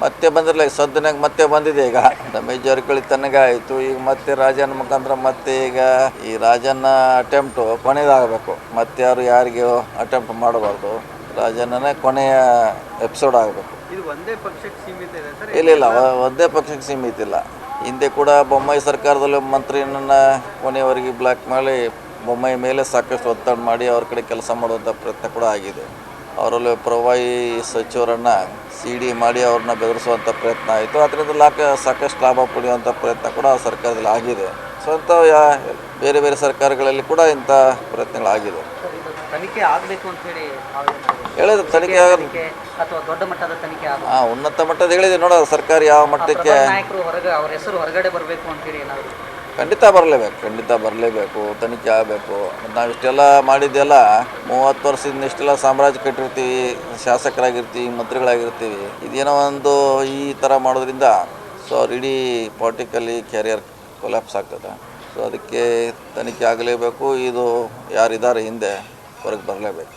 ಮತ್ತೆ ಬಂದಿರಲಿಲ್ಲ, ಸದ್ದಿನಾಗ ಮತ್ತೆ ಬಂದಿದೆ. ಈಗ ರಮೇಶ್ ಜಾರಕಿಹೊಳಿ ತನಗೆ ಆಯಿತು, ಈಗ ಮತ್ತೆ ರಾಜನ ಮುಖಾಂತರ ಮತ್ತೆ ಈಗ ಈ ರಾಜನ ಅಟೆಂಪ್ಟು ಕೊನೆಯದಾಗಬೇಕು. ಮತ್ತೆ ಯಾರಿಗೆ ಅಟೆಂಪ್ಟ್ ಮಾಡಬಾರ್ದು, ರಾಜನೇ ಕೊನೆಯ ಎಪಿಸೋಡ್ ಆಗಬೇಕು. ಇದು ಒಂದೇ ಪಕ್ಷಕ್ಕೆ ಸೀಮಿತ ಇದೆ ಸರ್? ಇಲ್ಲ, ಒಂದೇ ಪಕ್ಷಕ್ಕೆ ಸೀಮಿತ ಇಲ್ಲ. ಹಿಂದೆ ಕೂಡ ಬೊಮ್ಮಾಯಿ ಸರ್ಕಾರದಲ್ಲಿ ಮಂತ್ರಿಯನ್ನ ಕೊನೆಯವರೆಗೆ ಬ್ಲ್ಯಾಕ್ ಮಾಡಿ ಬೊಮ್ಮಾಯಿ ಮೇಲೆ ಸಾಕಷ್ಟು ಒತ್ತಡ ಮಾಡಿ ಅವ್ರ ಕಡೆ ಕೆಲಸ ಮಾಡುವಂಥ ಪ್ರಯತ್ನ ಕೂಡ ಆಗಿದೆ. ಅವರಲ್ಲಿ ಪ್ರವಾಹಿ ಸಚಿವರನ್ನು CD ಮಾಡಿ ಅವ್ರನ್ನ ಬೆದರಿಸುವಂಥ ಪ್ರಯತ್ನ ಆಯಿತು. ಅದರಿಂದ ಸಾಕಷ್ಟು ಲಾಭ ಪಡೆಯುವಂಥ ಪ್ರಯತ್ನ ಕೂಡ ಸರ್ಕಾರದಲ್ಲಿ ಆಗಿದೆ. ಸ್ವಂತ ಬೇರೆ ಬೇರೆ ಸರ್ಕಾರಗಳಲ್ಲಿ ಕೂಡ ಇಂಥ ಪ್ರಯತ್ನಗಳಾಗಿದೆ. ತನಿಖೆ ಆಗಬೇಕು ಅಂತ ಹೇಳಿ ಹೇಳಿದ್ರು, ತನಿಖೆ ಅಥವಾ ದೊಡ್ಡ ಮಟ್ಟದ ತನಿಖೆ ಉನ್ನತ ಮಟ್ಟದ ಹೇಳಿದೆ. ನೋಡೋದು ಸರ್ಕಾರ ಯಾವ ಮಟ್ಟಕ್ಕೆ ನಾಯಕರು ಹೊರಗೆ ಅವ್ರ ಹೆಸರು ಹೊರಗಡೆ ಬರಬೇಕು ಅಂತೇಳಿ ಏನಾದರೂ ಖಂಡಿತ ಬರಲೇಬೇಕು, ತನಿಖೆ ಆಗಬೇಕು. ನಾವಿಷ್ಟೆಲ್ಲ ಮಾಡಿದ್ದೆಲ್ಲ 30 ವರ್ಷದಿಂದ ಇಷ್ಟೆಲ್ಲ ಸಾಮ್ರಾಜ್ಯ ಕಟ್ಟಿರ್ತೀವಿ, ಶಾಸಕರಾಗಿರ್ತೀವಿ, ಮಂತ್ರಿಗಳಾಗಿರ್ತೀವಿ. ಇದೇನೋ ಒಂದು ಈ ಥರ ಮಾಡೋದ್ರಿಂದ ಸೊ ಅವ್ರ ಇಡೀ ಪೊಲಿಟಿಕಲಿ ಕ್ಯಾರಿಯರ್ ಕೊಲ್ಯಾಪ್ಸ್ ಆಗ್ತದೆ. ಸೊ ಅದಕ್ಕೆ ತನಿಖೆ ಆಗಲೇಬೇಕು. ಇದು ಯಾರಿದ್ದಾರೆ ಹಿಂದೆ ಹೊರಗೆ ಬರಲೇಬೇಕು.